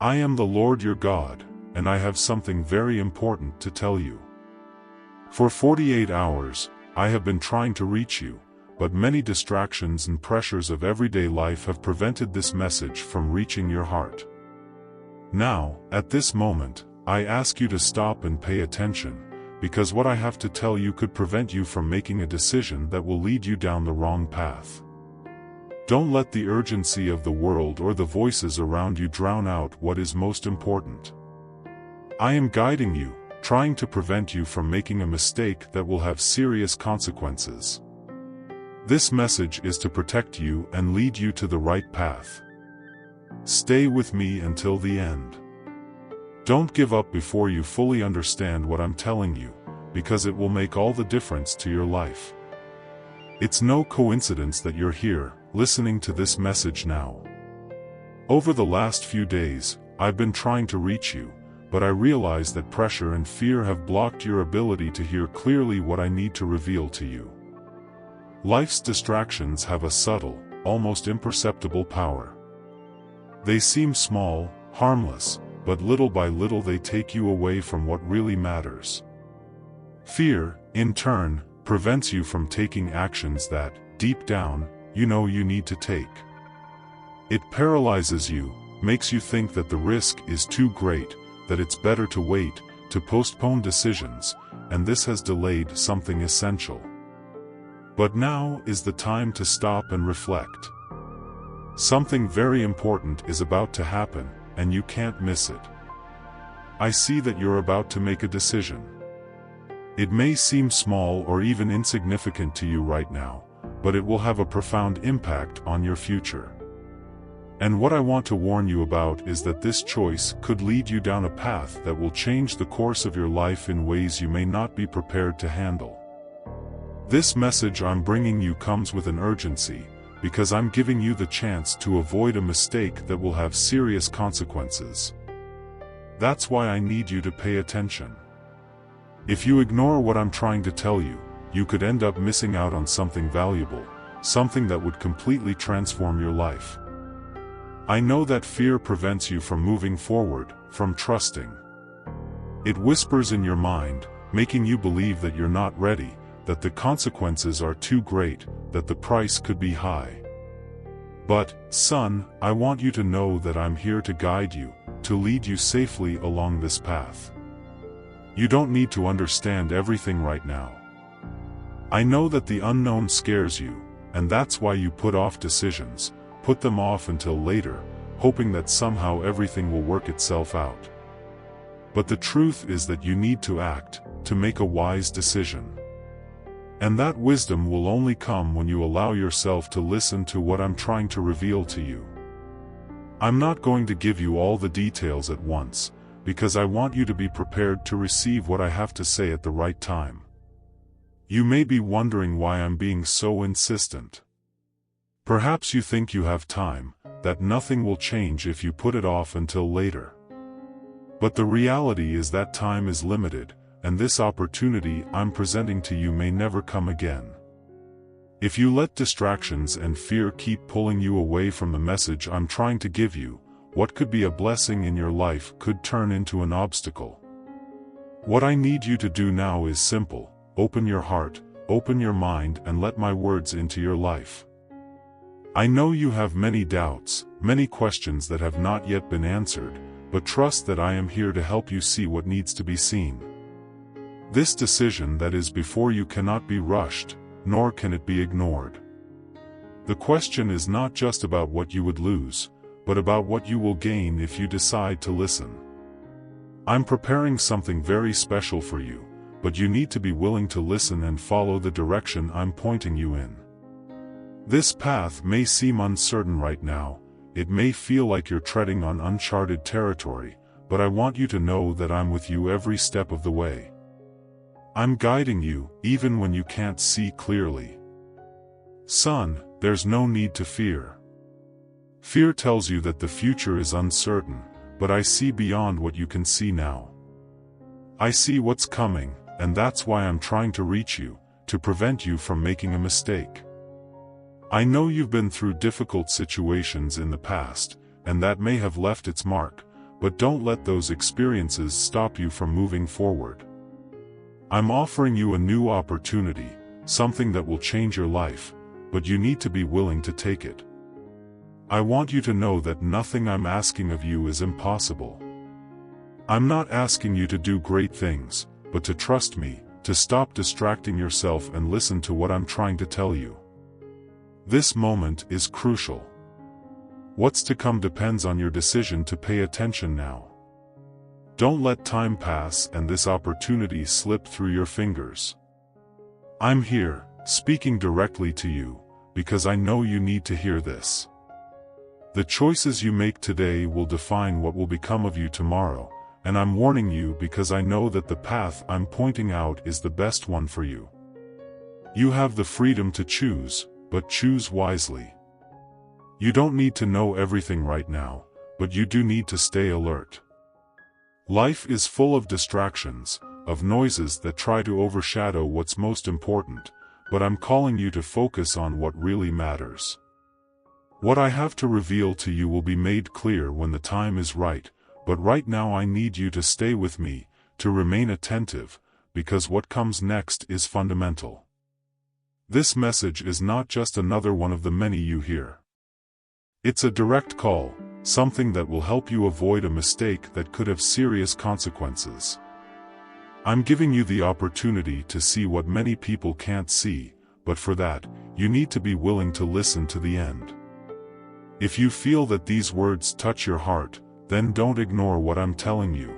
I am the Lord your God, and I have something very important to tell you. For 48 hours, I have been trying to reach you, but many distractions and pressures of everyday life have prevented this message from reaching your heart. Now, at this moment, I ask you to stop and pay attention, because what I have to tell you could prevent you from making a decision that will lead you down the wrong path. Don't let the urgency of the world or the voices around you drown out what is most important. I am guiding you, trying to prevent you from making a mistake that will have serious consequences. This message is to protect you and lead you to the right path. Stay with me until the end. Don't give up before you fully understand what I'm telling you, because it will make all the difference to your life. It's no coincidence that you're here, listening to this message now. Over the last few days, I've been trying to reach you, but I realize that pressure and fear have blocked your ability to hear clearly what I need to reveal to you. Life's distractions have a subtle, almost imperceptible power. They seem small, harmless, but little by little they take you away from what really matters. Fear, in turn, prevents you from taking actions that, deep down, you know you need to take. It paralyzes you, makes you think that the risk is too great, that it's better to wait, to postpone decisions, and this has delayed something essential. But now is the time to stop and reflect. Something very important is about to happen, and you can't miss it. I see that you're about to make a decision. It may seem small or even insignificant to you right now, but it will have a profound impact on your future. And what I want to warn you about is that this choice could lead you down a path that will change the course of your life in ways you may not be prepared to handle. This message I'm bringing you comes with an urgency, because I'm giving you the chance to avoid a mistake that will have serious consequences. That's why I need you to pay attention. If you ignore what I'm trying to tell you, you could end up missing out on something valuable, something that would completely transform your life. I know that fear prevents you from moving forward, from trusting. It whispers in your mind, making you believe that you're not ready, that the consequences are too great, that the price could be high. But, son, I want you to know that I'm here to guide you, to lead you safely along this path. You don't need to understand everything right now. I know that the unknown scares you, and that's why you put off decisions, put them off until later, hoping that somehow everything will work itself out. But the truth is that you need to act, to make a wise decision. And that wisdom will only come when you allow yourself to listen to what I'm trying to reveal to you. I'm not going to give you all the details at once, because I want you to be prepared to receive what I have to say at the right time. You may be wondering why I'm being so insistent. Perhaps you think you have time, that nothing will change if you put it off until later. But the reality is that time is limited, and this opportunity I'm presenting to you may never come again. If you let distractions and fear keep pulling you away from the message I'm trying to give you, what could be a blessing in your life could turn into an obstacle. What I need you to do now is simple: open your heart, open your mind, and let my words into your life. I know you have many doubts, many questions that have not yet been answered, but trust that I am here to help you see what needs to be seen. This decision that is before you cannot be rushed, nor can it be ignored. The question is not just about what you would lose, but about what you will gain if you decide to listen. I'm preparing something very special for you, but you need to be willing to listen and follow the direction I'm pointing you in. This path may seem uncertain right now, it may feel like you're treading on uncharted territory, but I want you to know that I'm with you every step of the way. I'm guiding you, even when you can't see clearly. Son, there's no need to fear. Fear tells you that the future is uncertain, but I see beyond what you can see now. I see what's coming, and that's why I'm trying to reach you, to prevent you from making a mistake. I know you've been through difficult situations in the past, and that may have left its mark, but don't let those experiences stop you from moving forward. I'm offering you a new opportunity, something that will change your life, but you need to be willing to take it. I want you to know that nothing I'm asking of you is impossible. I'm not asking you to do great things, but to trust me, to stop distracting yourself and listen to what I'm trying to tell you. This moment is crucial. What's to come depends on your decision to pay attention now. Don't let time pass and this opportunity slip through your fingers. I'm here, speaking directly to you, because I know you need to hear this. The choices you make today will define what will become of you tomorrow, and I'm warning you because I know that the path I'm pointing out is the best one for you. You have the freedom to choose, but choose wisely. You don't need to know everything right now, but you do need to stay alert. Life is full of distractions, of noises that try to overshadow what's most important, but I'm calling you to focus on what really matters. What I have to reveal to you will be made clear when the time is right, but right now I need you to stay with me, to remain attentive, because what comes next is fundamental. This message is not just another one of the many you hear. It's a direct call, something that will help you avoid a mistake that could have serious consequences. I'm giving you the opportunity to see what many people can't see, but for that, you need to be willing to listen to the end. If you feel that these words touch your heart, then don't ignore what I'm telling you.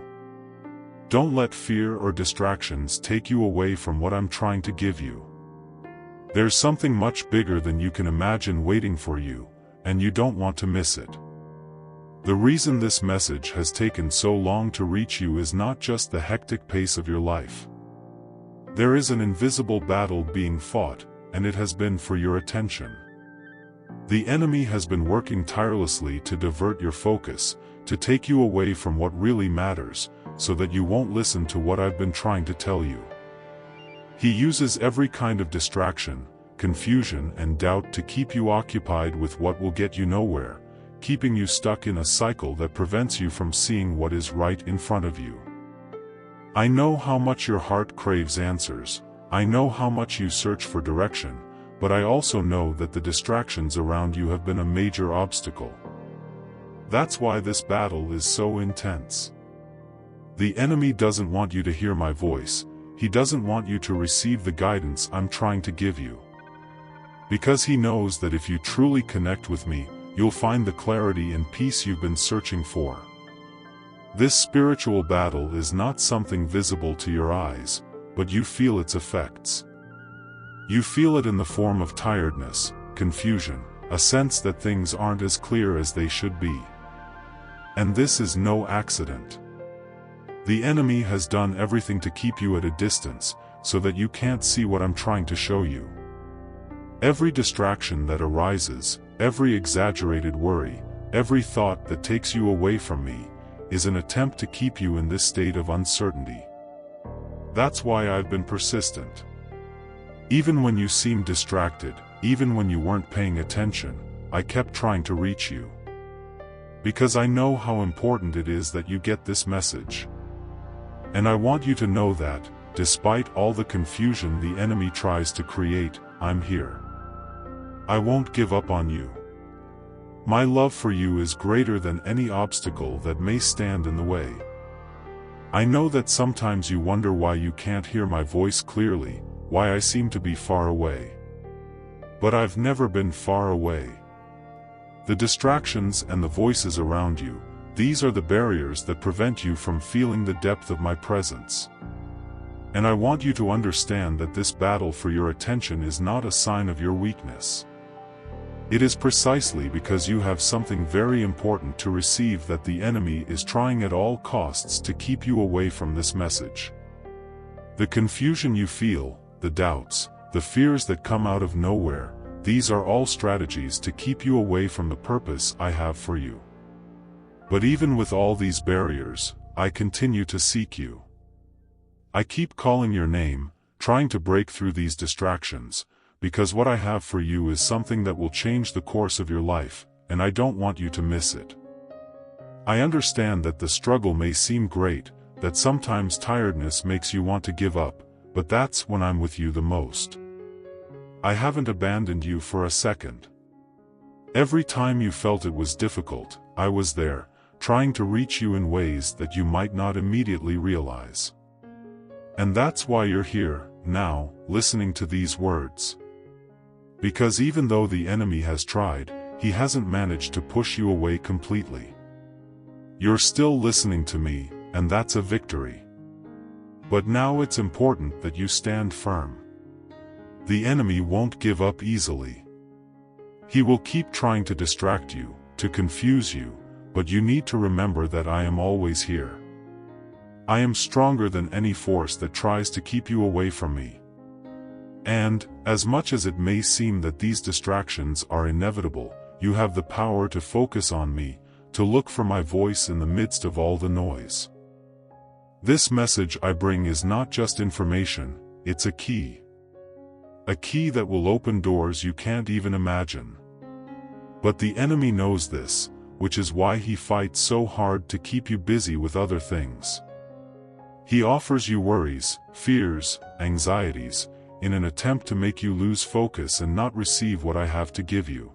Don't let fear or distractions take you away from what I'm trying to give you. There's something much bigger than you can imagine waiting for you, and you don't want to miss it. The reason this message has taken so long to reach you is not just the hectic pace of your life. There is an invisible battle being fought, and it has been for your attention. The enemy has been working tirelessly to divert your focus, to take you away from what really matters, so that you won't listen to what I've been trying to tell you. He uses every kind of distraction, confusion and doubt to keep you occupied with what will get you nowhere, keeping you stuck in a cycle that prevents you from seeing what is right in front of you. I know how much your heart craves answers, I know how much you search for direction, but I also know that the distractions around you have been a major obstacle. That's why this battle is so intense. The enemy doesn't want you to hear my voice, he doesn't want you to receive the guidance I'm trying to give you. Because he knows that if you truly connect with me, you'll find the clarity and peace you've been searching for. This spiritual battle is not something visible to your eyes, but you feel its effects. You feel it in the form of tiredness, confusion, a sense that things aren't as clear as they should be. And this is no accident. The enemy has done everything to keep you at a distance, so that you can't see what I'm trying to show you. Every distraction that arises, every exaggerated worry, every thought that takes you away from me, is an attempt to keep you in this state of uncertainty. That's why I've been persistent. Even when you seemed distracted, even when you weren't paying attention, I kept trying to reach you. Because I know how important it is that you get this message. And I want you to know that, despite all the confusion the enemy tries to create, I'm here. I won't give up on you. My love for you is greater than any obstacle that may stand in the way. I know that sometimes you wonder why you can't hear my voice clearly, why I seem to be far away. But I've never been far away. The distractions and the voices around you, these are the barriers that prevent you from feeling the depth of my presence. And I want you to understand that this battle for your attention is not a sign of your weakness. It is precisely because you have something very important to receive that the enemy is trying at all costs to keep you away from this message. The confusion you feel, the doubts, the fears that come out of nowhere, these are all strategies to keep you away from the purpose I have for you. But even with all these barriers, I continue to seek you. I keep calling your name, trying to break through these distractions, because what I have for you is something that will change the course of your life, and I don't want you to miss it. I understand that the struggle may seem great, that sometimes tiredness makes you want to give up, but that's when I'm with you the most. I haven't abandoned you for a second. Every time you felt it was difficult, I was there, trying to reach you in ways that you might not immediately realize. And that's why you're here, now, listening to these words. Because even though the enemy has tried, he hasn't managed to push you away completely. You're still listening to me, and that's a victory. But now it's important that you stand firm. The enemy won't give up easily. He will keep trying to distract you, to confuse you, but you need to remember that I am always here. I am stronger than any force that tries to keep you away from me. And, as much as it may seem that these distractions are inevitable, you have the power to focus on me, to look for my voice in the midst of all the noise. This message I bring is not just information, it's a key. A key that will open doors you can't even imagine. But the enemy knows this, which is why he fights so hard to keep you busy with other things. He offers you worries, fears, anxieties, in an attempt to make you lose focus and not receive what I have to give you.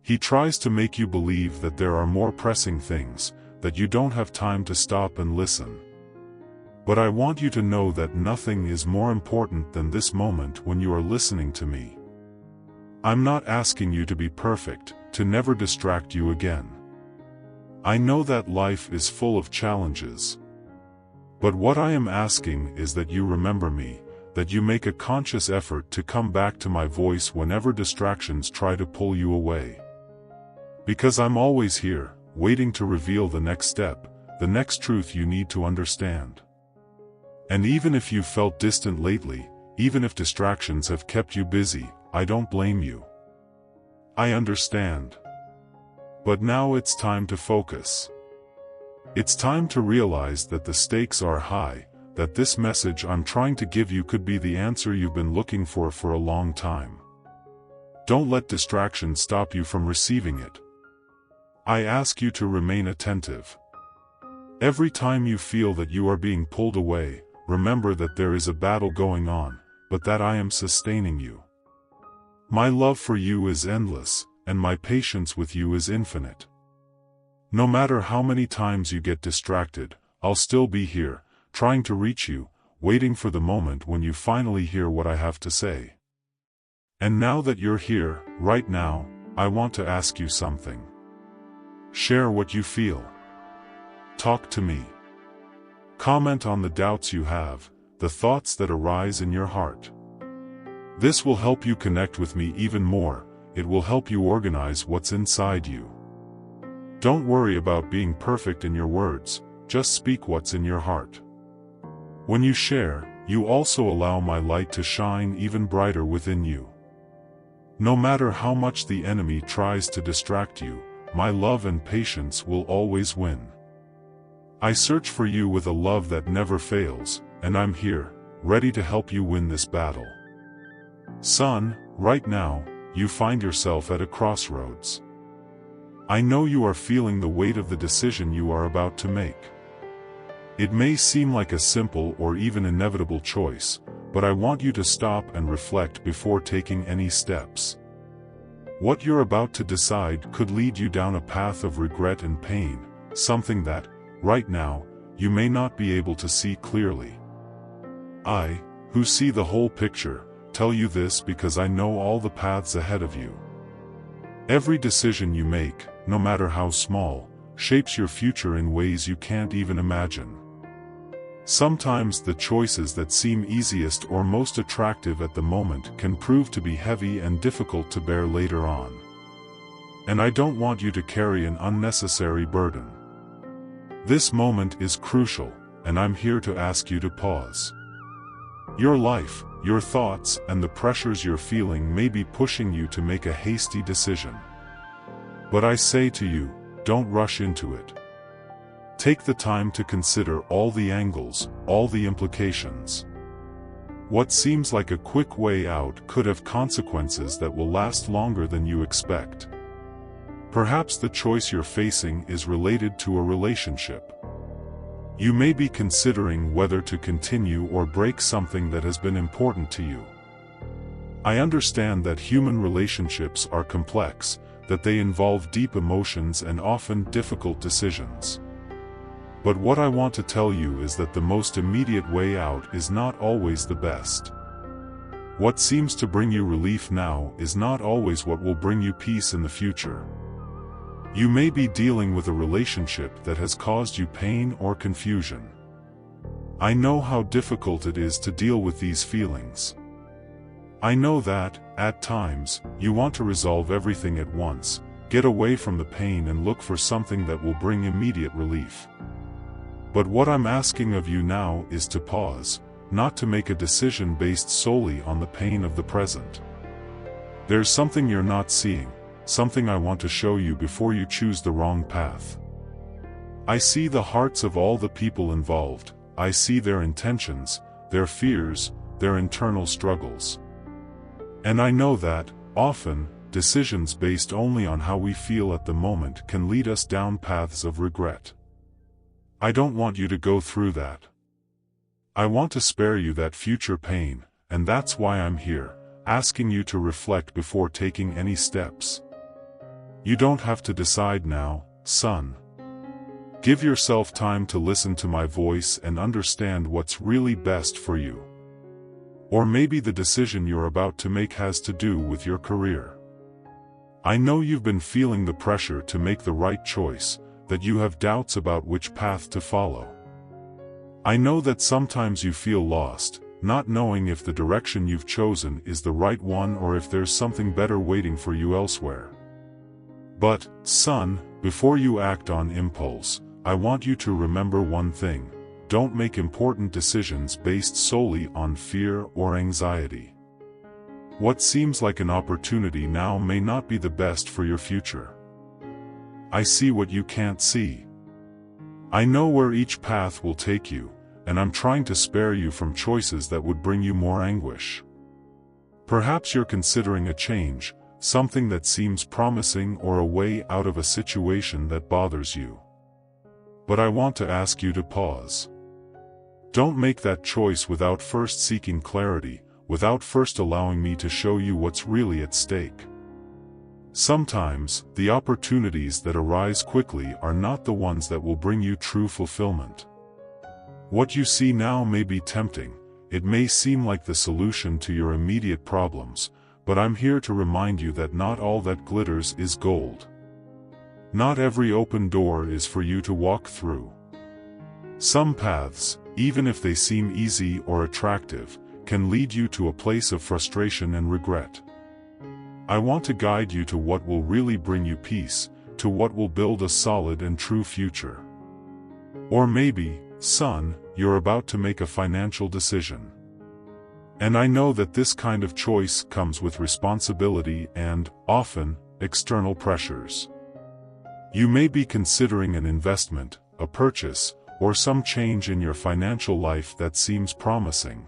He tries to make you believe that there are more pressing things, that you don't have time to stop and listen. But I want you to know that nothing is more important than this moment when you are listening to me. I'm not asking you to be perfect, to never distract you again. I know that life is full of challenges. But what I am asking is that you remember me, that you make a conscious effort to come back to my voice whenever distractions try to pull you away. Because I'm always here, waiting to reveal the next step, the next truth you need to understand. And even if you felt distant lately, even if distractions have kept you busy, I don't blame you. I understand. But now it's time to focus. It's time to realize that the stakes are high, that this message I'm trying to give you could be the answer you've been looking for a long time. Don't let distraction stop you from receiving it. I ask you to remain attentive. Every time you feel that you are being pulled away, remember that there is a battle going on, but that I am sustaining you. My love for you is endless, and my patience with you is infinite. No matter how many times you get distracted, I'll still be here, trying to reach you, waiting for the moment when you finally hear what I have to say. And now that you're here, right now, I want to ask you something. Share what you feel. Talk to me. Comment on the doubts you have, the thoughts that arise in your heart. This will help you connect with me even more, it will help you organize what's inside you. Don't worry about being perfect in your words, just speak what's in your heart. When you share, you also allow my light to shine even brighter within you. No matter how much the enemy tries to distract you, my love and patience will always win. I search for you with a love that never fails, and I'm here, ready to help you win this battle. Son, right now, you find yourself at a crossroads. I know you are feeling the weight of the decision you are about to make. It may seem like a simple or even inevitable choice, but I want you to stop and reflect before taking any steps. What you're about to decide could lead you down a path of regret and pain, something that, right now, you may not be able to see clearly. I, who see the whole picture, tell you this because I know all the paths ahead of you. Every decision you make, no matter how small, shapes your future in ways you can't even imagine. Sometimes the choices that seem easiest or most attractive at the moment can prove to be heavy and difficult to bear later on. And I don't want you to carry an unnecessary burden. This moment is crucial, and I'm here to ask you to pause. Your life, your thoughts, and the pressures you're feeling may be pushing you to make a hasty decision. But I say to you, don't rush into it. Take the time to consider all the angles, all the implications. What seems like a quick way out could have consequences that will last longer than you expect. Perhaps the choice you're facing is related to a relationship. You may be considering whether to continue or break something that has been important to you. I understand that human relationships are complex, that they involve deep emotions and often difficult decisions. But what I want to tell you is that the most immediate way out is not always the best. What seems to bring you relief now is not always what will bring you peace in the future. You may be dealing with a relationship that has caused you pain or confusion. I know how difficult it is to deal with these feelings. I know that, at times, you want to resolve everything at once, get away from the pain and look for something that will bring immediate relief. But what I'm asking of you now is to pause, not to make a decision based solely on the pain of the present. There's something you're not seeing, something I want to show you before you choose the wrong path. I see the hearts of all the people involved, I see their intentions, their fears, their internal struggles. And I know that, often, decisions based only on how we feel at the moment can lead us down paths of regret. I don't want you to go through that. I want to spare you that future pain, and that's why I'm here, asking you to reflect before taking any steps. You don't have to decide now, son. Give yourself time to listen to my voice and understand what's really best for you. Or maybe the decision you're about to make has to do with your career. I know you've been feeling the pressure to make the right choice, that you have doubts about which path to follow. I know that sometimes you feel lost, not knowing if the direction you've chosen is the right one or if there's something better waiting for you elsewhere. But, son, before you act on impulse, I want you to remember one thing: don't make important decisions based solely on fear or anxiety. What seems like an opportunity now may not be the best for your future. I see what you can't see. I know where each path will take you, and I'm trying to spare you from choices that would bring you more anguish. Perhaps you're considering a change, something that seems promising or a way out of a situation that bothers you. But I want to ask you to pause. Don't make that choice without first seeking clarity, without first allowing me to show you what's really at stake. Sometimes, the opportunities that arise quickly are not the ones that will bring you true fulfillment. What you see now may be tempting, it may seem like the solution to your immediate problems, but I'm here to remind you that not all that glitters is gold. Not every open door is for you to walk through. Some paths, even if they seem easy or attractive, can lead you to a place of frustration and regret. I want to guide you to what will really bring you peace, to what will build a solid and true future. Or maybe, son, you're about to make a financial decision. And I know that this kind of choice comes with responsibility and, often, external pressures. You may be considering an investment, a purchase, or some change in your financial life that seems promising.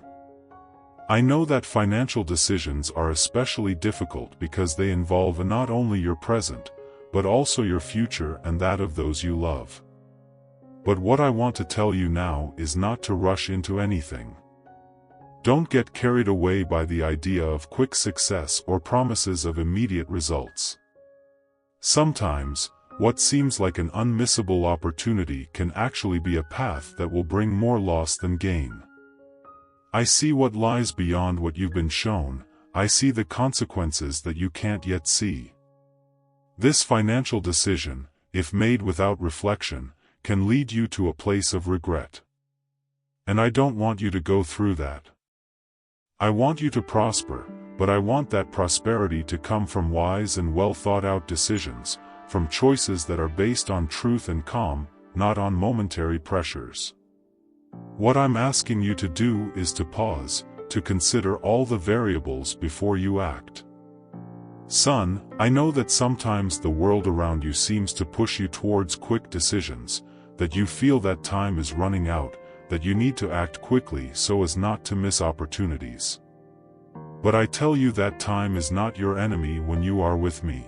I know that financial decisions are especially difficult because they involve not only your present, but also your future and that of those you love. But what I want to tell you now is not to rush into anything. Don't get carried away by the idea of quick success or promises of immediate results. Sometimes, what seems like an unmissable opportunity can actually be a path that will bring more loss than gain. I see what lies beyond what you've been shown, I see the consequences that you can't yet see. This financial decision, if made without reflection, can lead you to a place of regret. And I don't want you to go through that. I want you to prosper, but I want that prosperity to come from wise and well thought out decisions, from choices that are based on truth and calm, not on momentary pressures. What I'm asking you to do is to pause, to consider all the variables before you act. Son, I know that sometimes the world around you seems to push you towards quick decisions, that you feel that time is running out, that you need to act quickly so as not to miss opportunities. But I tell you that time is not your enemy when you are with me.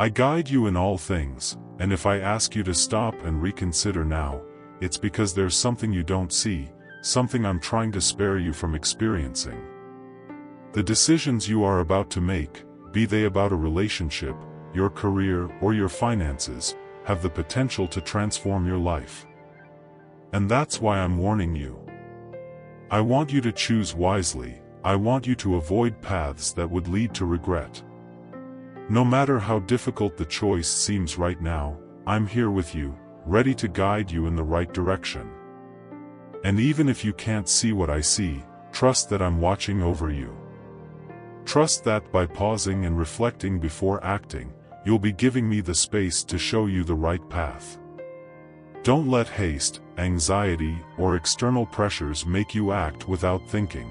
I guide you in all things, and if I ask you to stop and reconsider now, it's because there's something you don't see, something I'm trying to spare you from experiencing. The decisions you are about to make, be they about a relationship, your career, or your finances, have the potential to transform your life. And that's why I'm warning you. I want you to choose wisely. I want you to avoid paths that would lead to regret. No matter how difficult the choice seems right now, I'm here with you, ready to guide you in the right direction. And even if you can't see what I see, trust that I'm watching over you. Trust that by pausing and reflecting before acting, you'll be giving me the space to show you the right path. Don't let haste, anxiety, or external pressures make you act without thinking.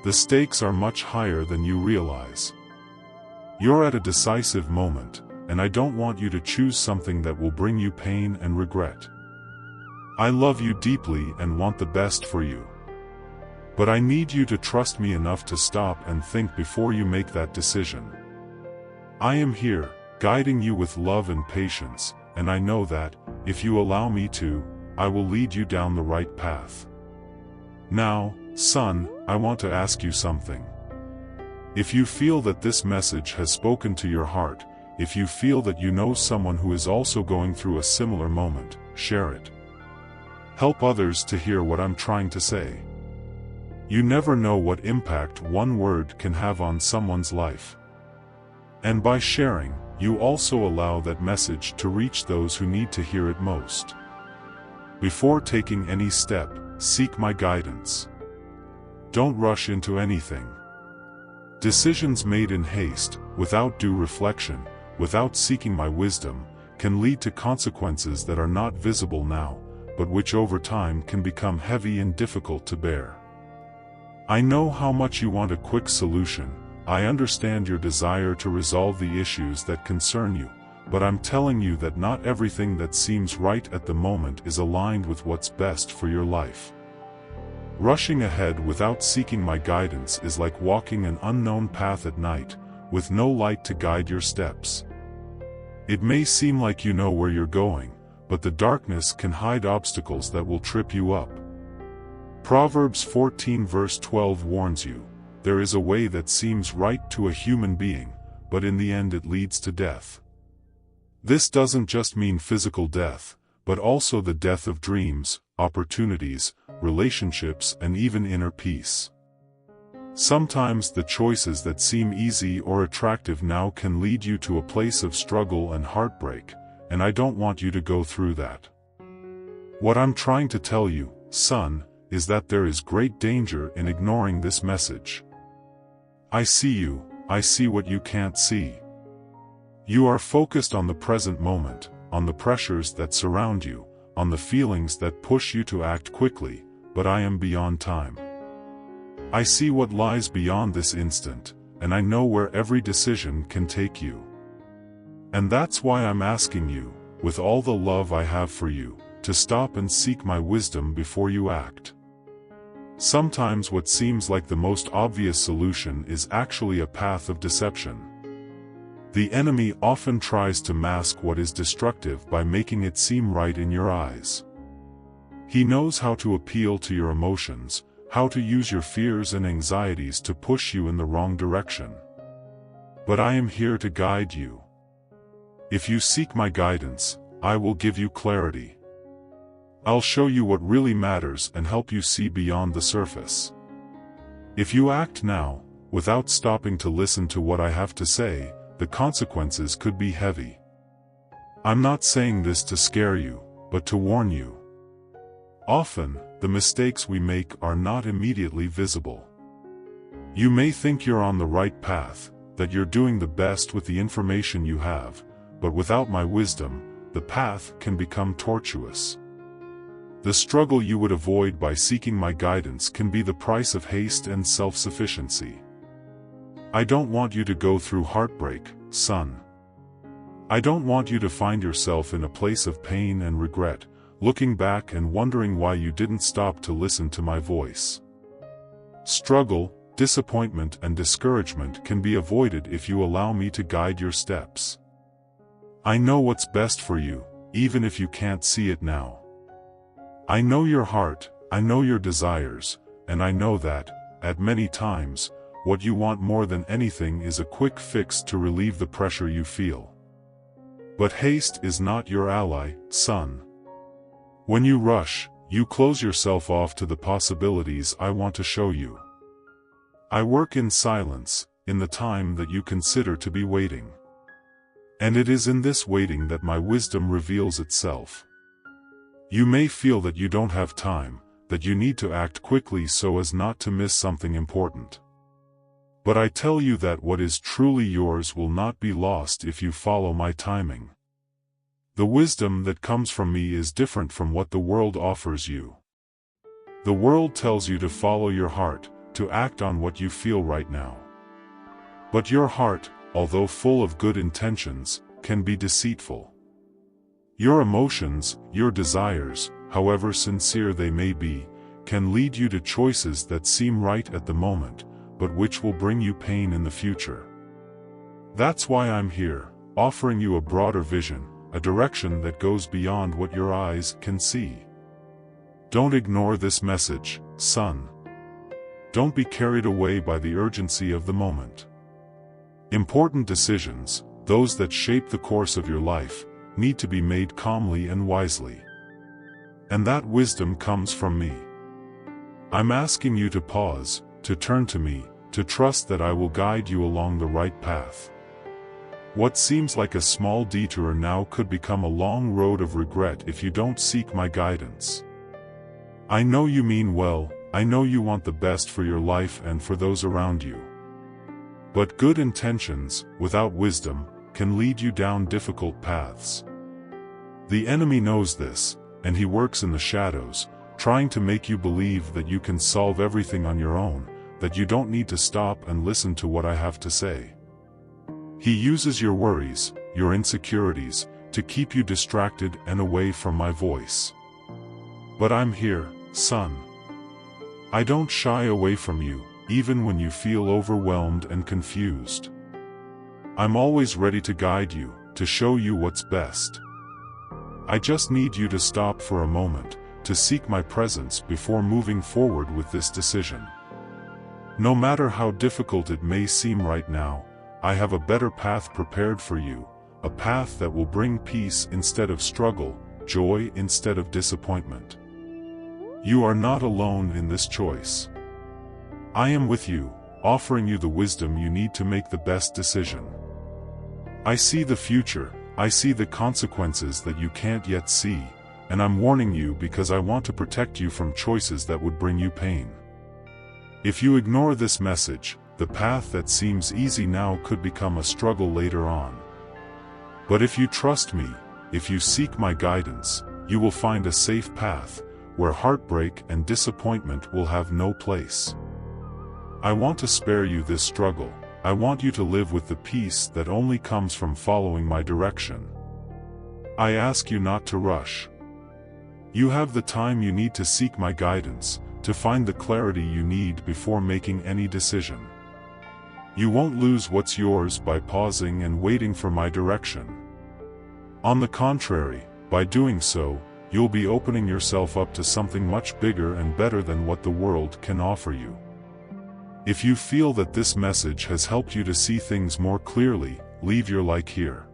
The stakes are much higher than you realize. You're at a decisive moment, and I don't want you to choose something that will bring you pain and regret. I love you deeply and want the best for you. But I need you to trust me enough to stop and think before you make that decision. I am here, guiding you with love and patience, and I know that, if you allow me to, I will lead you down the right path. Now, son, I want to ask you something. If you feel that this message has spoken to your heart, if you feel that you know someone who is also going through a similar moment, share it. Help others to hear what I'm trying to say. You never know what impact one word can have on someone's life. And by sharing, you also allow that message to reach those who need to hear it most. Before taking any step, seek my guidance. Don't rush into anything. Decisions made in haste, without due reflection, without seeking my wisdom, can lead to consequences that are not visible now, but which over time can become heavy and difficult to bear. I know how much you want a quick solution. I understand your desire to resolve the issues that concern you, but I'm telling you that not everything that seems right at the moment is aligned with what's best for your life. Rushing ahead without seeking my guidance is like walking an unknown path at night, with no light to guide your steps. It may seem like you know where you're going, but the darkness can hide obstacles that will trip you up. Proverbs 14 verse 12 warns you, there is a way that seems right to a human being, but in the end it leads to death. This doesn't just mean physical death, but also the death of dreams, opportunities, relationships, and even inner peace. Sometimes the choices that seem easy or attractive now can lead you to a place of struggle and heartbreak, and I don't want you to go through that. What I'm trying to tell you, son, is that there is great danger in ignoring this message. I see you, I see what you can't see. You are focused on the present moment, on the pressures that surround you, on the feelings that push you to act quickly, but I am beyond time. I see what lies beyond this instant, and I know where every decision can take you. And that's why I'm asking you, with all the love I have for you, to stop and seek my wisdom before you act. Sometimes what seems like the most obvious solution is actually a path of deception. The enemy often tries to mask what is destructive by making it seem right in your eyes. He knows how to appeal to your emotions, how to use your fears and anxieties to push you in the wrong direction. But I am here to guide you. If you seek my guidance, I will give you clarity. I'll show you what really matters and help you see beyond the surface. If you act now, without stopping to listen to what I have to say, the consequences could be heavy. I'm not saying this to scare you, but to warn you. Often, the mistakes we make are not immediately visible. You may think you're on the right path, that you're doing the best with the information you have, but without my wisdom, the path can become tortuous. The struggle you would avoid by seeking my guidance can be the price of haste and self-sufficiency. I don't want you to go through heartbreak, son. I don't want you to find yourself in a place of pain and regret, looking back and wondering why you didn't stop to listen to my voice. Struggle, disappointment, and discouragement can be avoided if you allow me to guide your steps. I know what's best for you, even if you can't see it now. I know your heart, I know your desires, and I know that, at many times, what you want more than anything is a quick fix to relieve the pressure you feel. But haste is not your ally, son. When you rush, you close yourself off to the possibilities I want to show you. I work in silence, in the time that you consider to be waiting. And it is in this waiting that my wisdom reveals itself. You may feel that you don't have time, that you need to act quickly so as not to miss something important. But I tell you that what is truly yours will not be lost if you follow my timing. The wisdom that comes from me is different from what the world offers you. The world tells you to follow your heart, to act on what you feel right now. But your heart, although full of good intentions, can be deceitful. Your emotions, your desires, however sincere they may be, can lead you to choices that seem right at the moment, but which will bring you pain in the future. That's why I'm here, offering you a broader vision, a direction that goes beyond what your eyes can see. Don't ignore this message, son. Don't be carried away by the urgency of the moment. Important decisions, those that shape the course of your life, need to be made calmly and wisely. And that wisdom comes from me. I'm asking you to pause, to turn to me, to trust that I will guide you along the right path. What seems like a small detour now could become a long road of regret if you don't seek my guidance. I know you mean well, I know you want the best for your life and for those around you. But good intentions, without wisdom, can lead you down difficult paths. The enemy knows this, and he works in the shadows, trying to make you believe that you can solve everything on your own, that you don't need to stop and listen to what I have to say. He uses your worries, your insecurities, to keep you distracted and away from my voice. But I'm here, son. I don't shy away from you, even when you feel overwhelmed and confused. I'm always ready to guide you, to show you what's best. I just need you to stop for a moment, to seek my presence before moving forward with this decision. No matter how difficult it may seem right now, I have a better path prepared for you, a path that will bring peace instead of struggle, joy instead of disappointment. You are not alone in this choice. I am with you, offering you the wisdom you need to make the best decision. I see the future, I see the consequences that you can't yet see, and I'm warning you because I want to protect you from choices that would bring you pain. If you ignore this message, the path that seems easy now could become a struggle later on. But if you trust me, if you seek my guidance, you will find a safe path, where heartbreak and disappointment will have no place. I want to spare you this struggle. I want you to live with the peace that only comes from following my direction. I ask you not to rush. You have the time you need to seek my guidance, to find the clarity you need before making any decision. You won't lose what's yours by pausing and waiting for my direction. On the contrary, by doing so, you'll be opening yourself up to something much bigger and better than what the world can offer you. If you feel that this message has helped you to see things more clearly, leave your like here.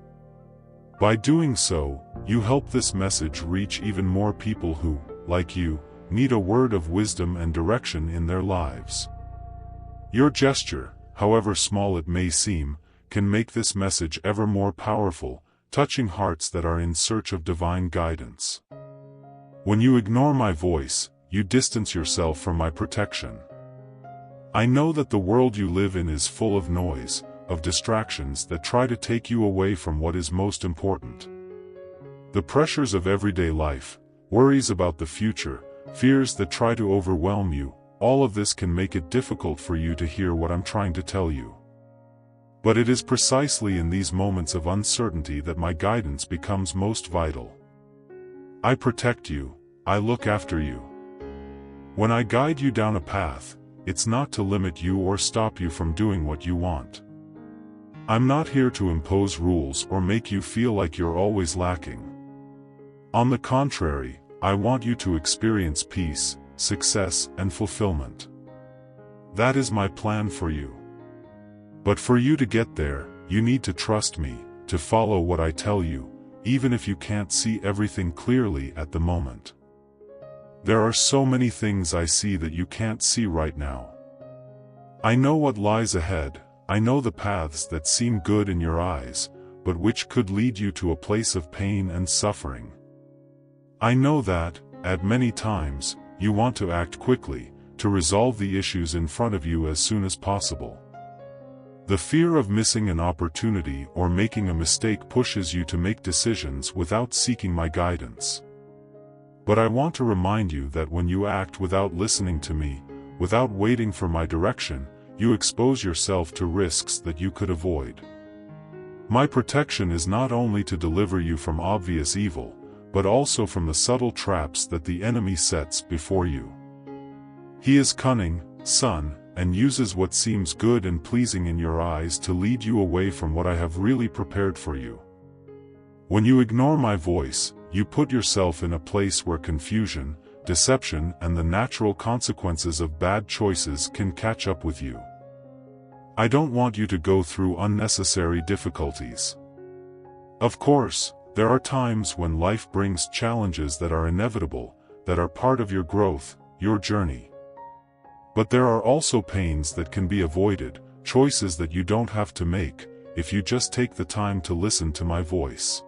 By doing so, you help this message reach even more people who, like you, need a word of wisdom and direction in their lives. Your gesture, however small it may seem, can make this message ever more powerful, touching hearts that are in search of divine guidance. When you ignore my voice, you distance yourself from my protection. I know that the world you live in is full of noise, of distractions that try to take you away from what is most important. The pressures of everyday life, worries about the future, fears that try to overwhelm you, all of this can make it difficult for you to hear what I'm trying to tell you. But it is precisely in these moments of uncertainty that my guidance becomes most vital. I protect you, I look after you. When I guide you down a path, it's not to limit you or stop you from doing what you want. I'm not here to impose rules or make you feel like you're always lacking. On the contrary, I want you to experience peace, success, and fulfillment. That is my plan for you. But for you to get there, you need to trust me, to follow what I tell you, even if you can't see everything clearly at the moment. There are so many things I see that you can't see right now. I know what lies ahead. I know the paths that seem good in your eyes, but which could lead you to a place of pain and suffering. I know that, at many times, you want to act quickly, to resolve the issues in front of you as soon as possible. The fear of missing an opportunity or making a mistake pushes you to make decisions without seeking my guidance. But I want to remind you that when you act without listening to me, without waiting for my direction, you expose yourself to risks that you could avoid. My protection is not only to deliver you from obvious evil, but also from the subtle traps that the enemy sets before you. He is cunning, son, and uses what seems good and pleasing in your eyes to lead you away from what I have really prepared for you. When you ignore my voice, you put yourself in a place where confusion, deception, and the natural consequences of bad choices can catch up with you. I don't want you to go through unnecessary difficulties. Of course, there are times when life brings challenges that are inevitable, that are part of your growth, your journey. But there are also pains that can be avoided, choices that you don't have to make, if you just take the time to listen to my voice.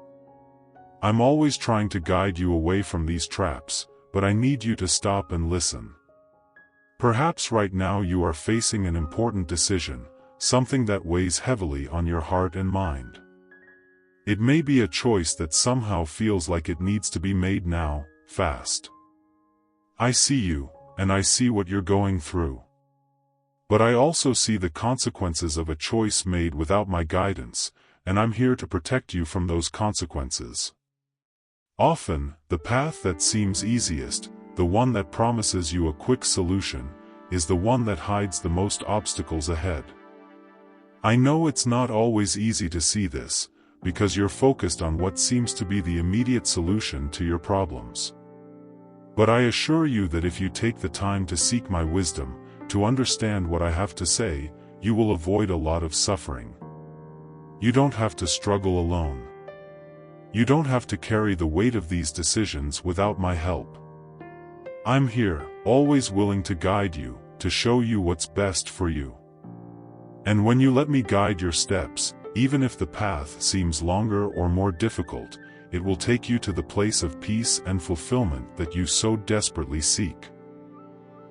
I'm always trying to guide you away from these traps, but I need you to stop and listen. Perhaps right now you are facing an important decision, something that weighs heavily on your heart and mind. It may be a choice that somehow feels like it needs to be made now, fast. I see you, and I see what you're going through. But I also see the consequences of a choice made without my guidance, and I'm here to protect you from those consequences. Often, the path that seems easiest, the one that promises you a quick solution, is the one that hides the most obstacles ahead. I know it's not always easy to see this, because you're focused on what seems to be the immediate solution to your problems. But I assure you that if you take the time to seek my wisdom, to understand what I have to say, you will avoid a lot of suffering. You don't have to struggle alone. You don't have to carry the weight of these decisions without my help. I'm here, always willing to guide you, to show you what's best for you. And when you let me guide your steps, even if the path seems longer or more difficult, it will take you to the place of peace and fulfillment that you so desperately seek.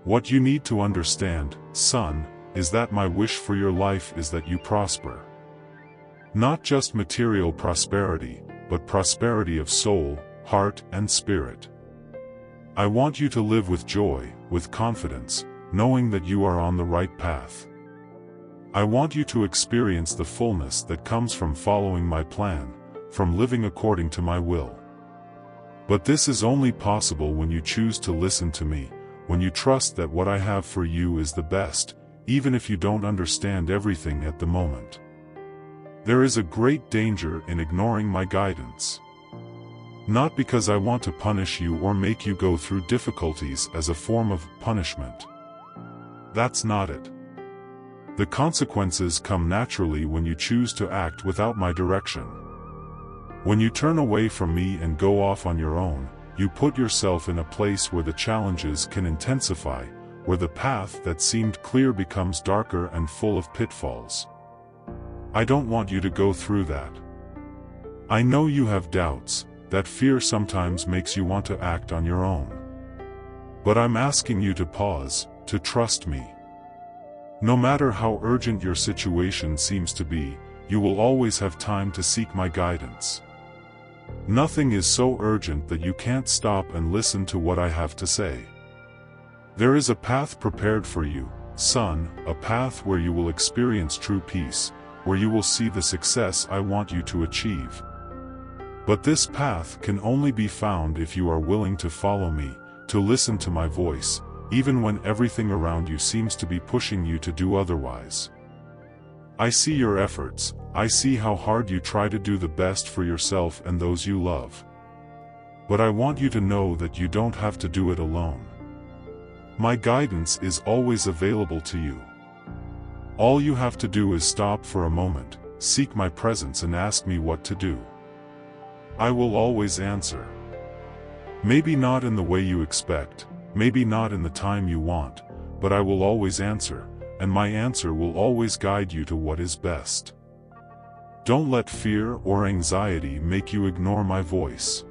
What you need to understand, son, is that my wish for your life is that you prosper. Not just material prosperity, but prosperity of soul, heart, and spirit. I want you to live with joy, with confidence, knowing that you are on the right path. I want you to experience the fullness that comes from following my plan, from living according to my will. But this is only possible when you choose to listen to me, when you trust that what I have for you is the best, even if you don't understand everything at the moment. There is a great danger in ignoring my guidance. Not because I want to punish you or make you go through difficulties as a form of punishment. That's not it. The consequences come naturally when you choose to act without my direction. When you turn away from me and go off on your own, you put yourself in a place where the challenges can intensify, where the path that seemed clear becomes darker and full of pitfalls. I don't want you to go through that. I know you have doubts, that fear sometimes makes you want to act on your own. But I'm asking you to pause, to trust me. No matter how urgent your situation seems to be, you will always have time to seek my guidance. Nothing is so urgent that you can't stop and listen to what I have to say. There is a path prepared for you, son, a path where you will experience true peace, where you will see the success I want you to achieve. But this path can only be found if you are willing to follow me, to listen to my voice, even when everything around you seems to be pushing you to do otherwise. I see your efforts, I see how hard you try to do the best for yourself and those you love. But I want you to know that you don't have to do it alone. My guidance is always available to you. All you have to do is stop for a moment, seek my presence and ask me what to do. I will always answer. Maybe not in the way you expect, maybe not in the time you want, but I will always answer, and my answer will always guide you to what is best. Don't let fear or anxiety make you ignore my voice.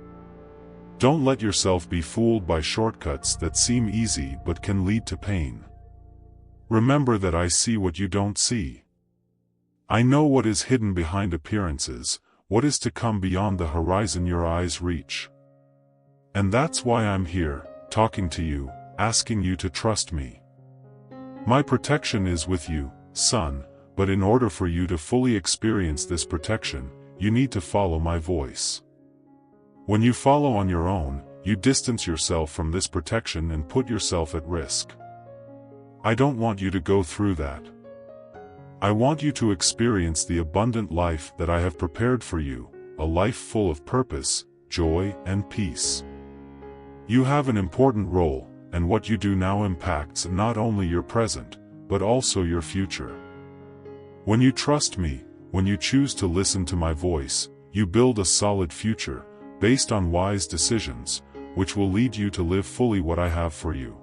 Don't let yourself be fooled by shortcuts that seem easy but can lead to pain. Remember that I see what you don't see. I know what is hidden behind appearances, what is to come beyond the horizon your eyes reach. And that's why I'm here, talking to you, asking you to trust me. My protection is with you, son, but in order for you to fully experience this protection, you need to follow my voice. When you follow on your own, you distance yourself from this protection and put yourself at risk. I don't want you to go through that. I want you to experience the abundant life that I have prepared for you, a life full of purpose, joy, and peace. You have an important role, and what you do now impacts not only your present, but also your future. When you trust me, when you choose to listen to my voice, you build a solid future, based on wise decisions, which will lead you to live fully what I have for you.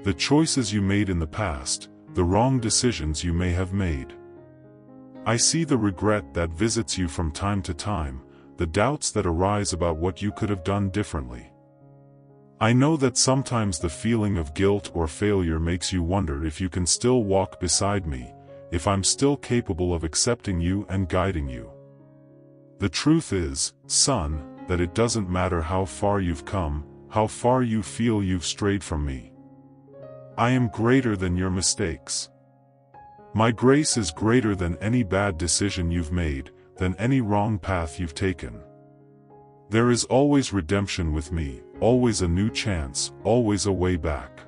The choices you made in the past, the wrong decisions you may have made. I see the regret that visits you from time to time, the doubts that arise about what you could have done differently. I know that sometimes the feeling of guilt or failure makes you wonder if you can still walk beside me, if I'm still capable of accepting you and guiding you. The truth is, son, that it doesn't matter how far you've come, how far you feel you've strayed from me. I am greater than your mistakes. My grace is greater than any bad decision you've made, than any wrong path you've taken. There is always redemption with me, always a new chance, always a way back.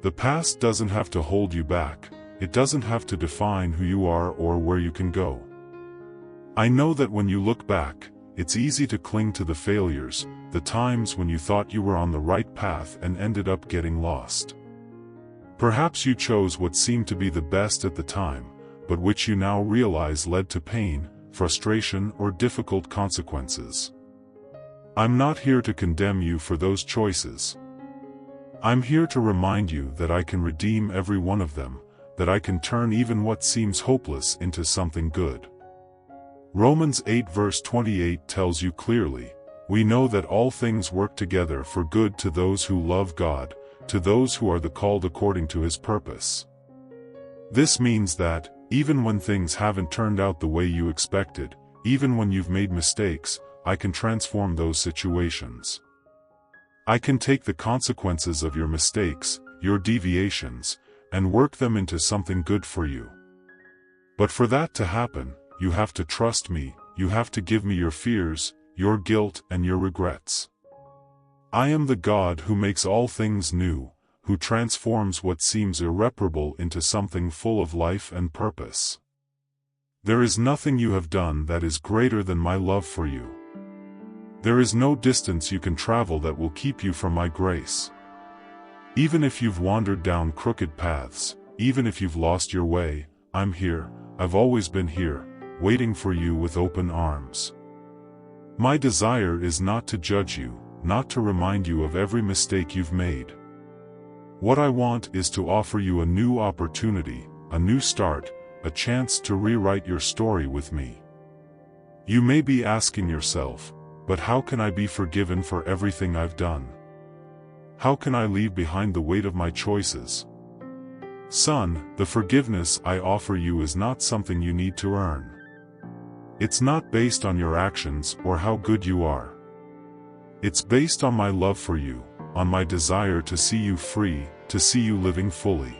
The past doesn't have to hold you back, it doesn't have to define who you are or where you can go. I know that when you look back, it's easy to cling to the failures, the times when you thought you were on the right path and ended up getting lost. Perhaps you chose what seemed to be the best at the time, but which you now realize led to pain, frustration, or difficult consequences. I'm not here to condemn you for those choices. I'm here to remind you that I can redeem every one of them, that I can turn even what seems hopeless into something good. Romans 8 verse 28 tells you clearly, we know that all things work together for good to those who love God, to those who are the called according to His purpose. This means that, even when things haven't turned out the way you expected, even when you've made mistakes, I can transform those situations. I can take the consequences of your mistakes, your deviations, and work them into something good for you. But for that to happen, you have to trust me, you have to give me your fears, your guilt, and your regrets. I am the God who makes all things new, who transforms what seems irreparable into something full of life and purpose. There is nothing you have done that is greater than my love for you. There is no distance you can travel that will keep you from my grace. Even if you've wandered down crooked paths, even if you've lost your way, I'm here, I've always been here, waiting for you with open arms. My desire is not to judge you, not to remind you of every mistake you've made. What I want is to offer you a new opportunity, a new start, a chance to rewrite your story with me. You may be asking yourself, but how can I be forgiven for everything I've done? How can I leave behind the weight of my choices? Son, the forgiveness I offer you is not something you need to earn. It's not based on your actions or how good you are. It's based on my love for you, on my desire to see you free, to see you living fully.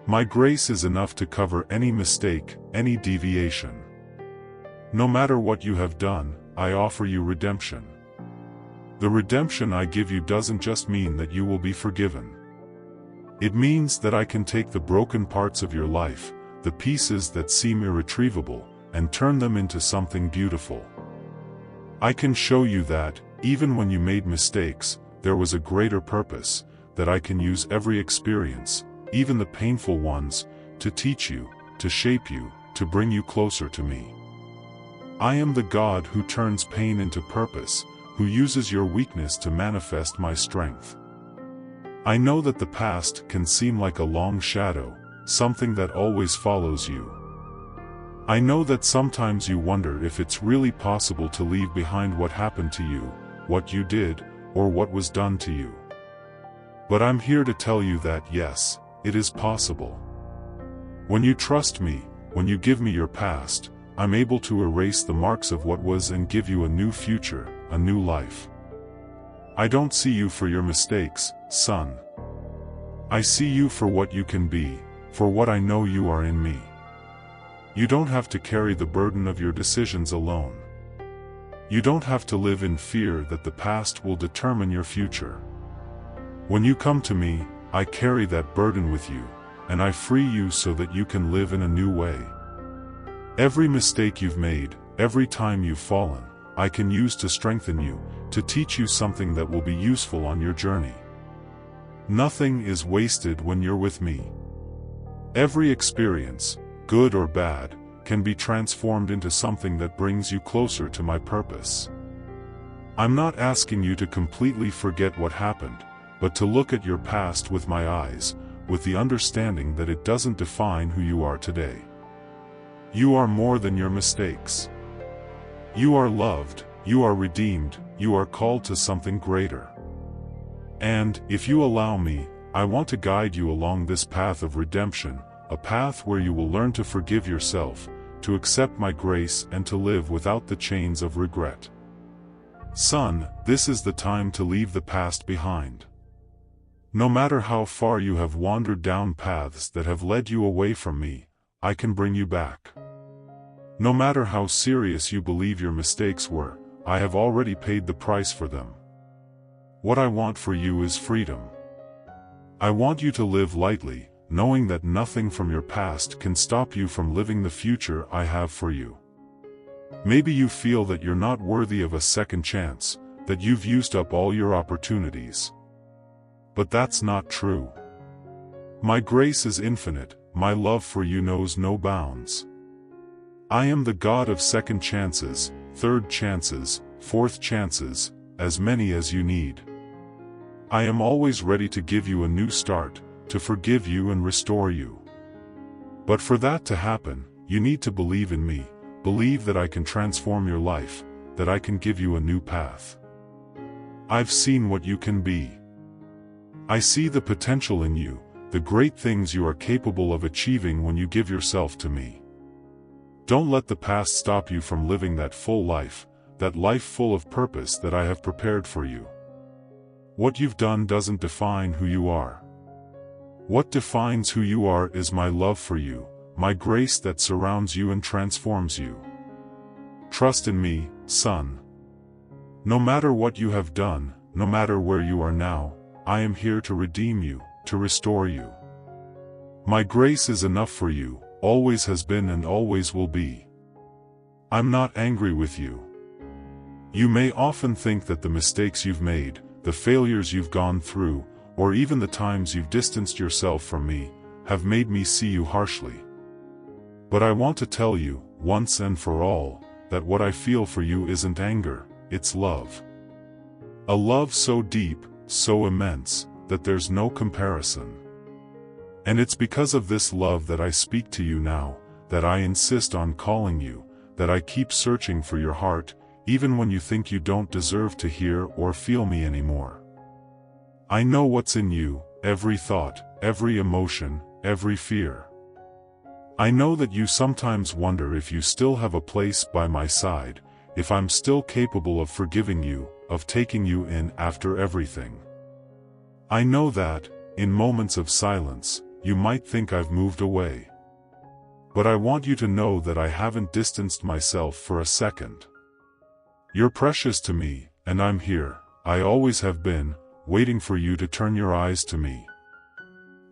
My grace is enough to cover any mistake, any deviation. No matter what you have done, I offer you redemption. The redemption I give you doesn't just mean that you will be forgiven. It means that I can take the broken parts of your life, the pieces that seem irretrievable, and turn them into something beautiful. I can show you that, even when you made mistakes, there was a greater purpose, that I can use every experience, even the painful ones, to teach you, to shape you, to bring you closer to me. I am the God who turns pain into purpose, who uses your weakness to manifest my strength. I know that the past can seem like a long shadow, something that always follows you. I know that sometimes you wonder if it's really possible to leave behind what happened to you, what you did, or what was done to you. But I'm here to tell you that yes, it is possible. When you trust me, when you give me your past, I'm able to erase the marks of what was and give you a new future, a new life. I don't see you for your mistakes, son. I see you for what you can be, for what I know you are in me. You don't have to carry the burden of your decisions alone. You don't have to live in fear that the past will determine your future. When you come to me, I carry that burden with you, and I free you so that you can live in a new way. Every mistake you've made, every time you've fallen, I can use to strengthen you, to teach you something that will be useful on your journey. Nothing is wasted when you're with me. Every experience, good or bad, can be transformed into something that brings you closer to my purpose. I'm not asking you to completely forget what happened, but to look at your past with my eyes, with the understanding that it doesn't define who you are today. You are more than your mistakes. You are loved, you are redeemed, you are called to something greater. And, if you allow me, I want to guide you along this path of redemption, a path where you will learn to forgive yourself, to accept my grace and to live without the chains of regret. Son, this is the time to leave the past behind. No matter how far you have wandered down paths that have led you away from me, I can bring you back. No matter how serious you believe your mistakes were, I have already paid the price for them. What I want for you is freedom. I want you to live lightly, knowing that nothing from your past can stop you from living the future I have for you. Maybe you feel that you're not worthy of a second chance, that you've used up all your opportunities. But that's not true. My grace is infinite, my love for you knows no bounds. I am the God of second chances, third chances, fourth chances, as many as you need. I am always ready to give you a new start, to forgive you and restore you. But for that to happen, you need to believe in me, believe that I can transform your life, that I can give you a new path. I've seen what you can be. I see the potential in you, the great things you are capable of achieving when you give yourself to me. Don't let the past stop you from living that full life, that life full of purpose that I have prepared for you. What you've done doesn't define who you are. What defines who you are is my love for you, my grace that surrounds you and transforms you. Trust in me, son. No matter what you have done, no matter where you are now, I am here to redeem you, to restore you. My grace is enough for you, always has been and always will be. I'm not angry with you. You may often think that the mistakes you've made, the failures you've gone through, or even the times you've distanced yourself from me, have made me see you harshly. But I want to tell you, once and for all, that what I feel for you isn't anger, it's love. A love so deep, so immense, that there's no comparison. And it's because of this love that I speak to you now, that I insist on calling you, that I keep searching for your heart, even when you think you don't deserve to hear or feel me anymore. I know what's in you, every thought, every emotion, every fear. I know that you sometimes wonder if you still have a place by my side, if I'm still capable of forgiving you, of taking you in after everything. I know that, in moments of silence, you might think I've moved away. But I want you to know that I haven't distanced myself for a second. You're precious to me, and I'm here, I always have been, waiting for you to turn your eyes to me.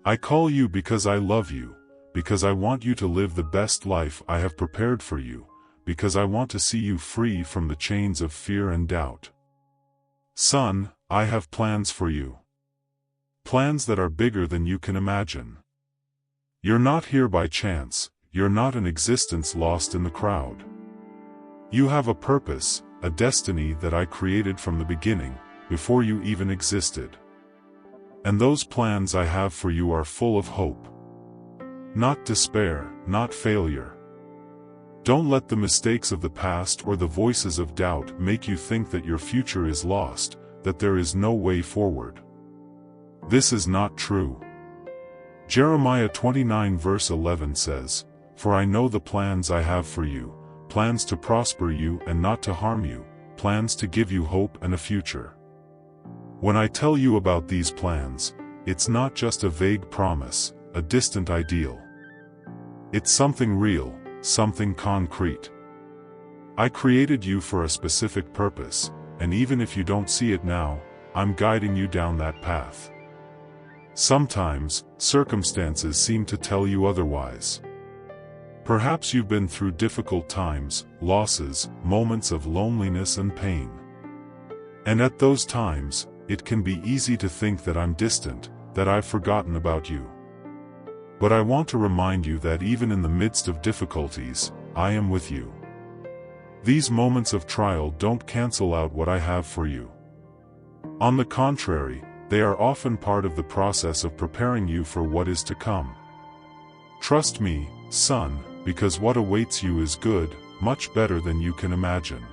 I call you because I love you, because I want you to live the best life I have prepared for you, because I want to see you free from the chains of fear and doubt. Son, I have plans for you. Plans that are bigger than you can imagine. You're not here by chance, you're not an existence lost in the crowd. You have a purpose, a destiny that I created from the beginning, before you even existed. And those plans I have for you are full of hope. Not despair, not failure. Don't let the mistakes of the past or the voices of doubt make you think that your future is lost, that there is no way forward. This is not true. Jeremiah 29 verse 11 says, "For I know the plans I have for you, plans to prosper you and not to harm you, plans to give you hope and a future." When I tell you about these plans, it's not just a vague promise, a distant ideal. It's something real, something concrete. I created you for a specific purpose, and even if you don't see it now, I'm guiding you down that path. Sometimes, circumstances seem to tell you otherwise. Perhaps you've been through difficult times, losses, moments of loneliness and pain. And at those times, it can be easy to think that I'm distant, that I've forgotten about you. But I want to remind you that even in the midst of difficulties, I am with you. These moments of trial don't cancel out what I have for you. On the contrary, they are often part of the process of preparing you for what is to come. Trust me, son, because what awaits you is good, much better than you can imagine.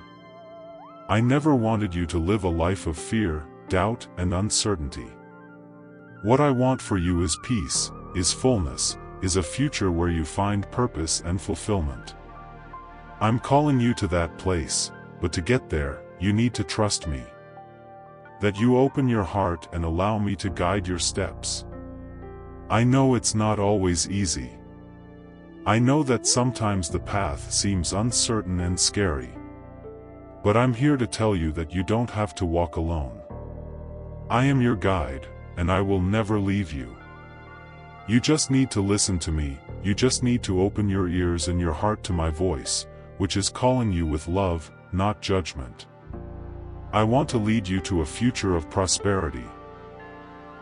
I never wanted you to live a life of fear, doubt, and uncertainty. What I want for you is peace, is fullness, is a future where you find purpose and fulfillment. I'm calling you to that place, but to get there, you need to trust me. That you open your heart and allow me to guide your steps. I know it's not always easy. I know that sometimes the path seems uncertain and scary. But I'm here to tell you that you don't have to walk alone. I am your guide, and I will never leave you. You just need to listen to me, you just need to open your ears and your heart to my voice, which is calling you with love, not judgment. I want to lead you to a future of prosperity.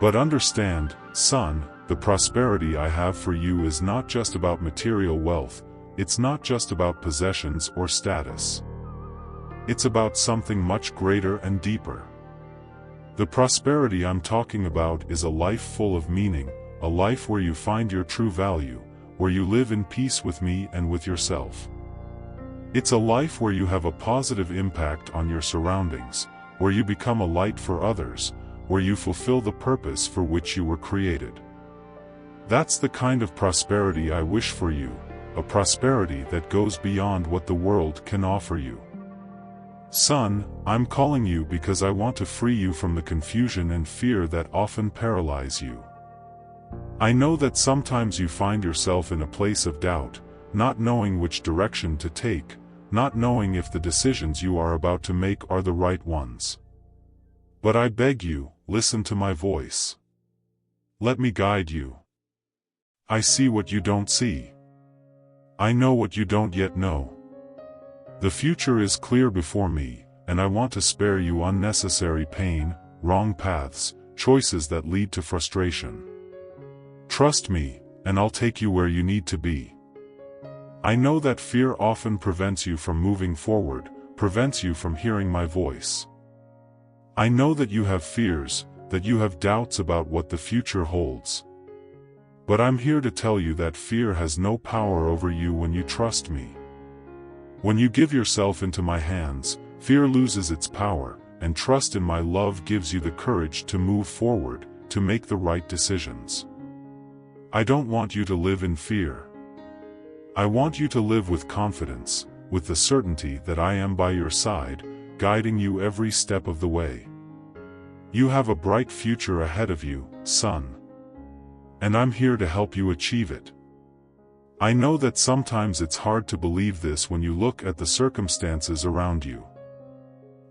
But understand, son, the prosperity I have for you is not just about material wealth, it's not just about possessions or status. It's about something much greater and deeper. The prosperity I'm talking about is a life full of meaning, a life where you find your true value, where you live in peace with me and with yourself. It's a life where you have a positive impact on your surroundings, where you become a light for others, where you fulfill the purpose for which you were created. That's the kind of prosperity I wish for you, a prosperity that goes beyond what the world can offer you. Son, I'm calling you because I want to free you from the confusion and fear that often paralyze you. I know that sometimes you find yourself in a place of doubt, not knowing which direction to take, not knowing if the decisions you are about to make are the right ones. But I beg you, listen to my voice. Let me guide you. I see what you don't see. I know what you don't yet know. The future is clear before me, and I want to spare you unnecessary pain, wrong paths, choices that lead to frustration. Trust me, and I'll take you where you need to be. I know that fear often prevents you from moving forward, prevents you from hearing my voice. I know that you have fears, that you have doubts about what the future holds. But I'm here to tell you that fear has no power over you when you trust me. When you give yourself into my hands, fear loses its power, and trust in my love gives you the courage to move forward, to make the right decisions. I don't want you to live in fear. I want you to live with confidence, with the certainty that I am by your side, guiding you every step of the way. You have a bright future ahead of you, son. And I'm here to help you achieve it. I know that sometimes it's hard to believe this when you look at the circumstances around you.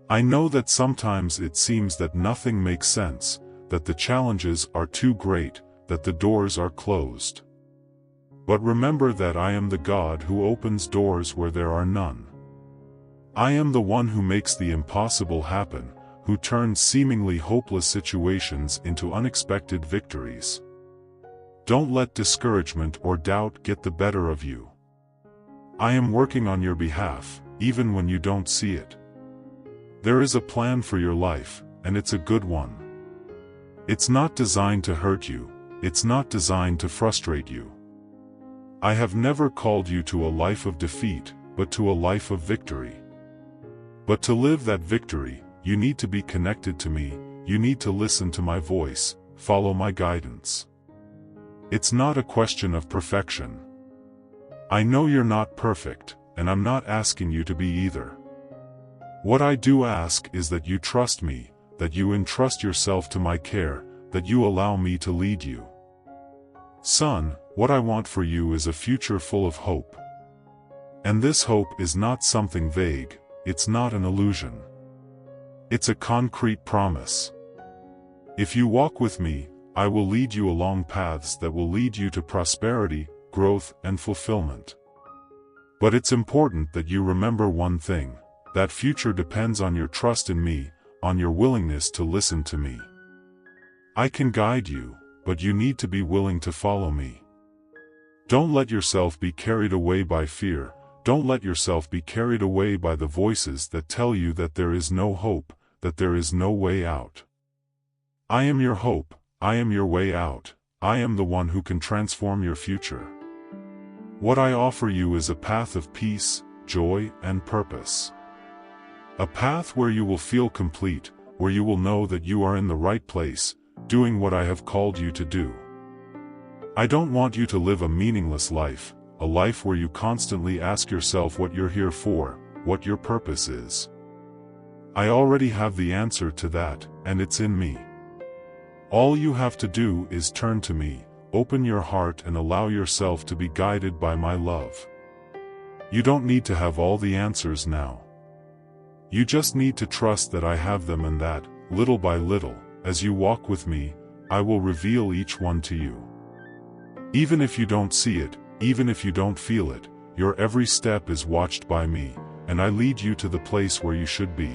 I know that sometimes it seems that nothing makes sense, that the challenges are too great, that the doors are closed. But remember that I am the God who opens doors where there are none. I am the one who makes the impossible happen, who turns seemingly hopeless situations into unexpected victories. Don't let discouragement or doubt get the better of you. I am working on your behalf, even when you don't see it. There is a plan for your life, and it's a good one. It's not designed to hurt you, it's not designed to frustrate you. I have never called you to a life of defeat, but to a life of victory. But to live that victory, you need to be connected to me, you need to listen to my voice, follow my guidance. It's not a question of perfection. I know you're not perfect, and I'm not asking you to be either. What I do ask is that you trust me, that you entrust yourself to my care, that you allow me to lead you. Son, what I want for you is a future full of hope. And this hope is not something vague, it's not an illusion. It's a concrete promise. If you walk with me, I will lead you along paths that will lead you to prosperity, growth, and fulfillment. But it's important that you remember one thing: that future depends on your trust in me, on your willingness to listen to me. I can guide you, but you need to be willing to follow me. Don't let yourself be carried away by fear, don't let yourself be carried away by the voices that tell you that there is no hope, that there is no way out. I am your hope, I am your way out, I am the one who can transform your future. What I offer you is a path of peace, joy, and purpose. A path where you will feel complete, where you will know that you are in the right place, doing what I have called you to do. I don't want you to live a meaningless life, a life where you constantly ask yourself what you're here for, what your purpose is. I already have the answer to that, and it's in me. All you have to do is turn to me, open your heart and allow yourself to be guided by my love. You don't need to have all the answers now. You just need to trust that I have them, and that, little by little, as you walk with me, I will reveal each one to you. Even if you don't see it, even if you don't feel it, your every step is watched by me, and I lead you to the place where you should be.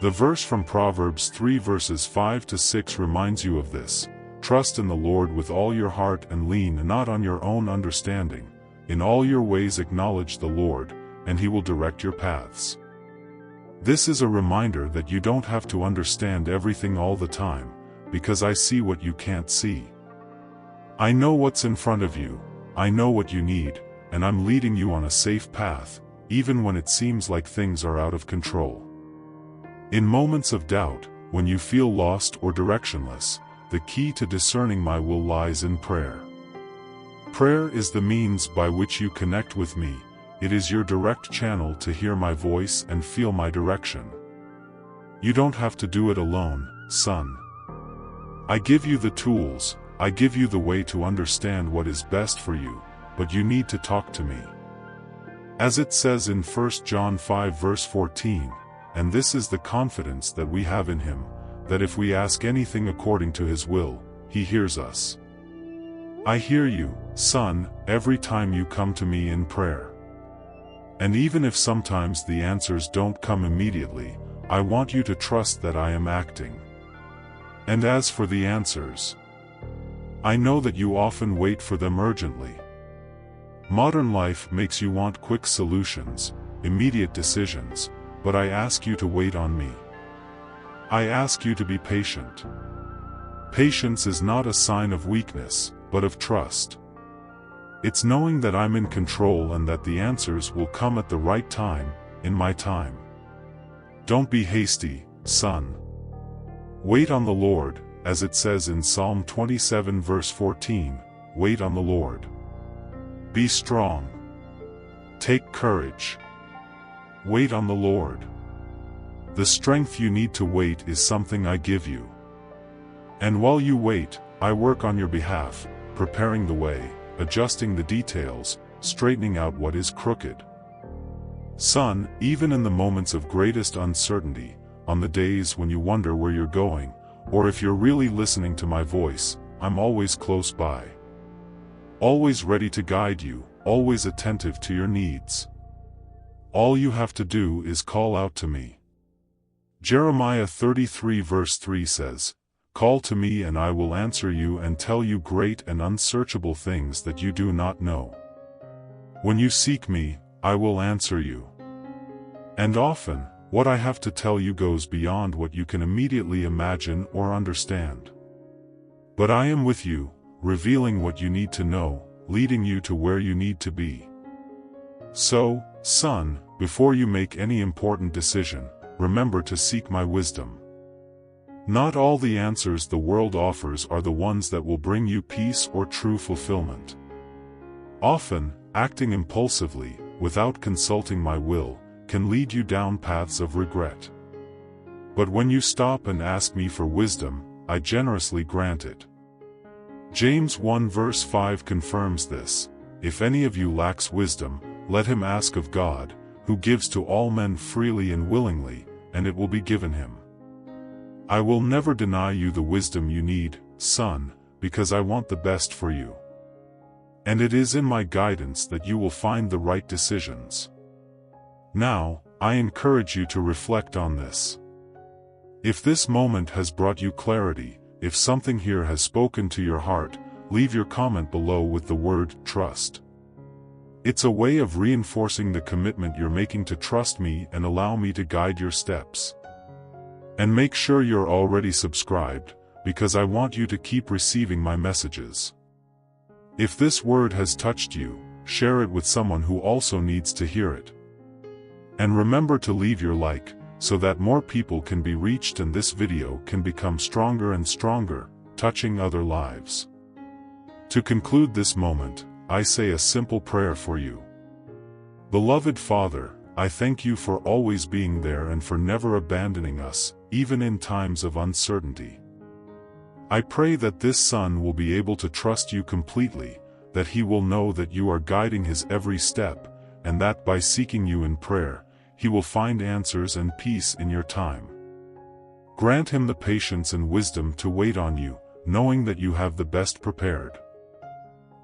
The verse from Proverbs 3 verses 5 to 6 reminds you of this: trust in the Lord with all your heart and lean not on your own understanding. In all your ways acknowledge the Lord, and He will direct your paths. This is a reminder that you don't have to understand everything all the time, because I see what you can't see. I know what's in front of you, I know what you need, and I'm leading you on a safe path, even when it seems like things are out of control. In moments of doubt, when you feel lost or directionless, the key to discerning my will lies in prayer. Prayer is the means by which you connect with me. It is your direct channel to hear my voice and feel my direction. You don't have to do it alone, son. I give you the tools, I give you the way to understand what is best for you, but you need to talk to me. As it says in 1 John 5 verse 14, and this is the confidence that we have in Him, that if we ask anything according to His will, He hears us. I hear you, son, every time you come to me in prayer. And even if sometimes the answers don't come immediately, I want you to trust that I am acting. And as for the answers, I know that you often wait for them urgently. Modern life makes you want quick solutions, immediate decisions, but I ask you to wait on me. I ask you to be patient. Patience is not a sign of weakness, but of trust. It's knowing that I'm in control and that the answers will come at the right time, in my time. Don't be hasty, son. Wait on the Lord, as it says in Psalm 27 verse 14, wait on the Lord. Be strong. Take courage. Wait on the Lord. The strength you need to wait is something I give you. And while you wait, I work on your behalf, preparing the way, adjusting the details, straightening out what is crooked. Son, even in the moments of greatest uncertainty, on the days when you wonder where you're going, or if you're really listening to my voice, I'm always close by. always ready to guide you, always attentive to your needs. All you have to do is call out to me. Jeremiah 33 verse 3 says, "Call to me and I will answer you and tell you great and unsearchable things that you do not know. When you seek me, I will answer you." And often, what I have to tell you goes beyond what you can immediately imagine or understand. But I am with you, revealing what you need to know, leading you to where you need to be. So, son, before you make any important decision, remember to seek my wisdom. Not all the answers the world offers are the ones that will bring you peace or true fulfillment. Often, acting impulsively, without consulting my will, can lead you down paths of regret. But when you stop and ask me for wisdom, I generously grant it. James 1 verse 5 confirms this. If any of you lacks wisdom, let him ask of God, who gives to all men freely and willingly, and it will be given him. I will never deny you the wisdom you need, son, because I want the best for you. And it is in my guidance that you will find the right decisions. Now, I encourage you to reflect on this. If this moment has brought you clarity, if something here has spoken to your heart, leave your comment below with the word trust. It's a way of reinforcing the commitment you're making to trust me and allow me to guide your steps. And make sure you're already subscribed, because I want you to keep receiving my messages. If this word has touched you, share it with someone who also needs to hear it. And remember to leave your like, so that more people can be reached and this video can become stronger and stronger, touching other lives. To conclude this moment, I say a simple prayer for you. Beloved Father, I thank you for always being there and for never abandoning us, even in times of uncertainty. I pray that this son will be able to trust you completely, that he will know that you are guiding his every step, and that by seeking you in prayer, he will find answers and peace in your time. Grant him the patience and wisdom to wait on you, knowing that you have the best prepared.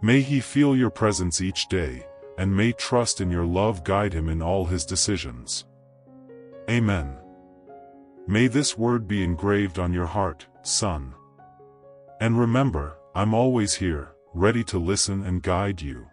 May he feel your presence each day, and may trust in your love guide him in all his decisions. Amen. May this word be engraved on your heart, son. And remember, I'm always here, ready to listen and guide you.